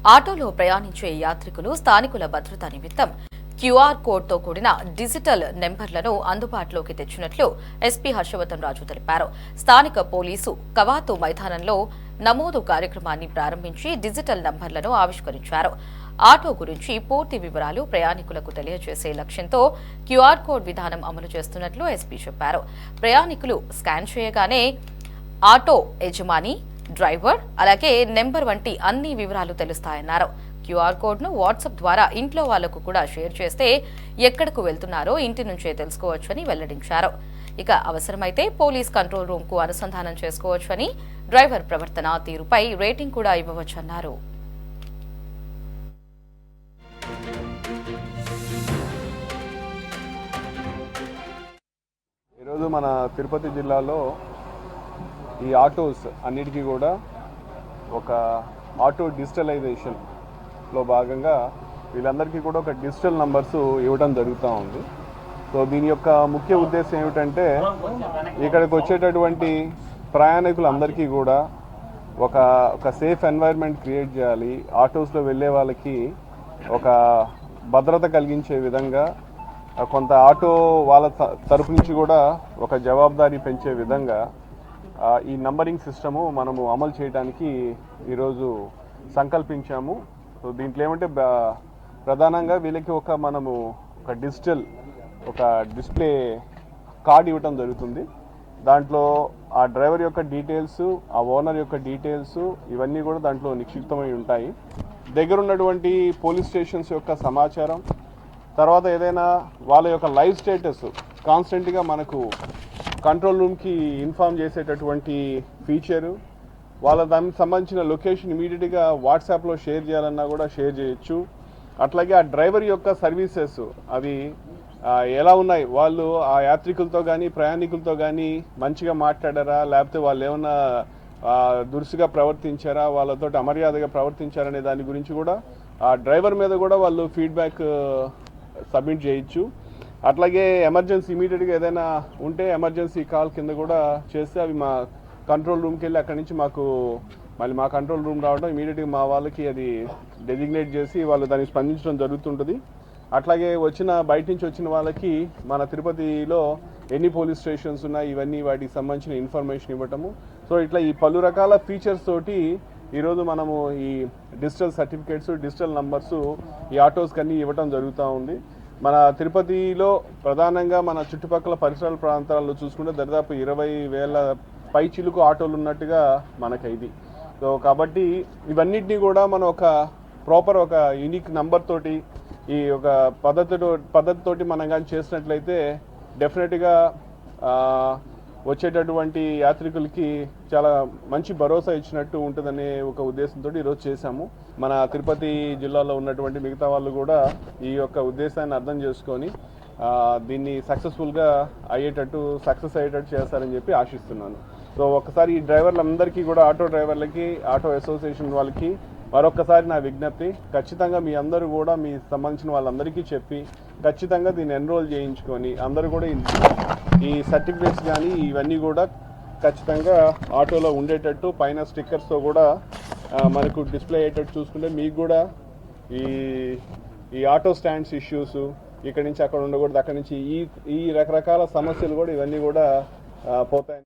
ఆటోలో ప్రయాణించే యాత్రికులు స్థానికుల భద్రత నిమిత్తం క్యూఆర్ కోడ్తో కూడిన డిజిటల్ నెంబర్లను అందుబాటులోకి తెచ్చినట్లు ఎస్పీ హర్షవర్ధన్ రాజు తెలిపారు. స్థానిక పోలీసు కవాతు మైదానంలో నమోదు కార్యక్రమాన్ని ప్రారంభించి డిజిటల్ నంబర్లను ఆవిష్కరించారు. ఆటో గురించి పూర్తి వివరాలు ప్రయాణికులకు తెలియజేసే లక్ష్యంతో క్యూఆర్ కోడ్ విధానం అమలు చేస్తున్నట్లు ఎస్పీ చెప్పారు. ప్రయాణికులు స్కాన్ చేయగానే ఆటో యజమాని, డ్రైవర్, అలాగే నెంబర్ వంటి అన్ని వివరాలు తెలుస్తాయన్నారు. క్యూఆర్ కోడ్ను వాట్సాప్ ద్వారా ఇంట్లో వాళ్లకు కూడా షేర్ చేస్తే ఎక్కడకు వెళ్తున్నారో ఇంటి నుంచే తెలుసుకోవచ్చని వెల్లడించారు. ఇక అవసరమైతే పోలీస్ కంట్రోల్ రూమ్ కు అనుసంధానం చేసుకోవచ్చని, డ్రైవర్ ప్రవర్తన తీరుపై రేటింగ్ కూడా ఇవ్వవచ్చన్నారు. ఈరోజు మన తిరుపతి జిల్లాలో ఈ ఆటోస్ అన్నిటికీ కూడా ఒక ఆటో డిజిటలైజేషన్లో భాగంగా వీళ్ళందరికీ కూడా ఒక డిజిటల్ నంబర్స్ ఇవ్వడం జరుగుతూ ఉంది. సో దీని యొక్క ముఖ్య ఉద్దేశం ఏమిటంటే ఇక్కడికి వచ్చేటటువంటి ప్రయాణికులందరికీ కూడా ఒక సేఫ్ ఎన్వైర్న్మెంట్ క్రియేట్ చేయాలి. ఆటోస్లో వెళ్ళే వాళ్ళకి ఒక భద్రత కలిగించే విధంగా కొంత ఆటో వాళ్ళ తరపు నుంచి కూడా ఒక జవాబుదారీ పెంచే విధంగా ఈ నంబరింగ్ సిస్టము మనము అమలు చేయడానికి ఈరోజు సంకల్పించాము. సో దీంట్లో ఏమంటే ప్రధానంగా వీళ్ళకి మనము ఒక డిజిటల్ డిస్ప్లే కార్డ్ ఇవ్వటం జరుగుతుంది. దాంట్లో ఆ డ్రైవర్ యొక్క డీటెయిల్స్, ఆ ఓనర్ యొక్క డీటెయిల్స్ ఇవన్నీ కూడా దాంట్లో నిక్షిప్తమై ఉంటాయి. దగ్గర ఉన్నటువంటి పోలీస్ స్టేషన్స్ యొక్క సమాచారం, తర్వాత ఏదైనా వాళ్ళ యొక్క లైవ్ స్టేటస్ కాన్స్టెంట్గా మనకు కంట్రోల్ రూమ్కి ఇన్ఫార్మ్ చేసేటటువంటి ఫీచరు, వాళ్ళ దానికి సంబంధించిన లొకేషన్ ఇమీడియట్గా వాట్సాప్లో షేర్ చేయాలన్నా కూడా షేర్ చేయొచ్చు. అట్లాగే ఆ డ్రైవర్ యొక్క సర్వీసెస్ అవి ఎలా ఉన్నాయి, వాళ్ళు ఆ యాత్రికులతో కానీ ప్రయాణికులతో కానీ మంచిగా మాట్లాడారా, లేకపోతే వాళ్ళు ఏమన్నా దురుసుగా ప్రవర్తించారా, వాళ్ళతో అమర్యాదగా ప్రవర్తించారనే దాని గురించి కూడా ఆ డ్రైవర్ మీద కూడా వాళ్ళు ఫీడ్బ్యాక్ సబ్మిట్ చేయొచ్చు. అట్లాగే ఎమర్జెన్సీ ఇమీడియట్గా ఏదైనా ఉంటే ఎమర్జెన్సీ కాల్ కింద కూడా చేస్తే అవి మా కంట్రోల్ రూమ్కి వెళ్ళి అక్కడి నుంచి మళ్ళీ మా కంట్రోల్ రూమ్ రావడం, ఇమీడియట్గా మా వాళ్ళకి అది డెసిగ్నేట్ చేసి వాళ్ళు దానికి స్పందించడం జరుగుతుంటుంది. అట్లాగే బయట నుంచి వచ్చిన వాళ్ళకి మన తిరుపతిలో ఎన్ని పోలీస్ స్టేషన్స్ ఉన్నాయి ఇవన్నీ వాటికి సంబంధించిన ఇన్ఫర్మేషన్ ఇవ్వటము. సో ఇట్లా ఈ పలు రకాల ఫీచర్స్ తోటి ఈరోజు మనము ఈ డిజిటల్ సర్టిఫికేట్స్, డిజిటల్ నంబర్స్ ఈ ఆటోస్కి అన్నీ ఇవ్వటం జరుగుతూ ఉంది. మన తిరుపతిలో ప్రధానంగా మన చుట్టుపక్కల పరిసరాల ప్రాంతాల్లో చూసుకుంటే దాదాపు 20,000 పైచిలుకు ఆటోలు ఉన్నట్టుగా మనకైది. సో కాబట్టి ఇవన్నిటినీ కూడా మనం ఒక యూనిక్ నంబర్ తోటి ఈ పద్ధతితోటి మనం కానీ చేసినట్లయితే డెఫినెట్గా వచ్చేటటువంటి యాత్రికులకి చాలా మంచి భరోసా ఇచ్చినట్టు ఉంటుందనే ఒక ఉద్దేశంతో ఈరోజు చేశాము. మన తిరుపతి జిల్లాలో ఉన్నటువంటి మిగతా వాళ్ళు కూడా ఈ యొక్క ఉద్దేశాన్ని అర్థం చేసుకొని దీన్ని సక్సెస్ అయ్యేటట్టు చేస్తారని చెప్పి ఆశిస్తున్నాను. సో ఒకసారి ఈ డ్రైవర్లందరికీ కూడా ఆటో డ్రైవర్లకి, ఆటో అసోసియేషన్ వాళ్ళకి మరొకసారి నా విజ్ఞప్తి, ఖచ్చితంగా మీ అందరూ కూడా మీ సంబంధించిన వాళ్ళందరికీ చెప్పి ఖచ్చితంగా దీన్ని ఎన్రోల్ చేయించుకొని అందరూ కూడా ఈ సర్టిఫికేట్స్ కానీ ఇవన్నీ కూడా ఖచ్చితంగా ఆటోలో ఉండేటట్టు పైన స్టిక్కర్స్తో కూడా మనకు డిస్ప్లే అయ్యేటట్టు చూసుకుంటే మీకు కూడా ఈ ఆటో స్టాండ్స్ ఇష్యూస్ ఇక్కడి నుంచి అక్కడ ఉండకూడదు, అక్కడి నుంచి ఈ రకరకాల సమస్యలు కూడా ఇవన్నీ కూడా పోతాయి.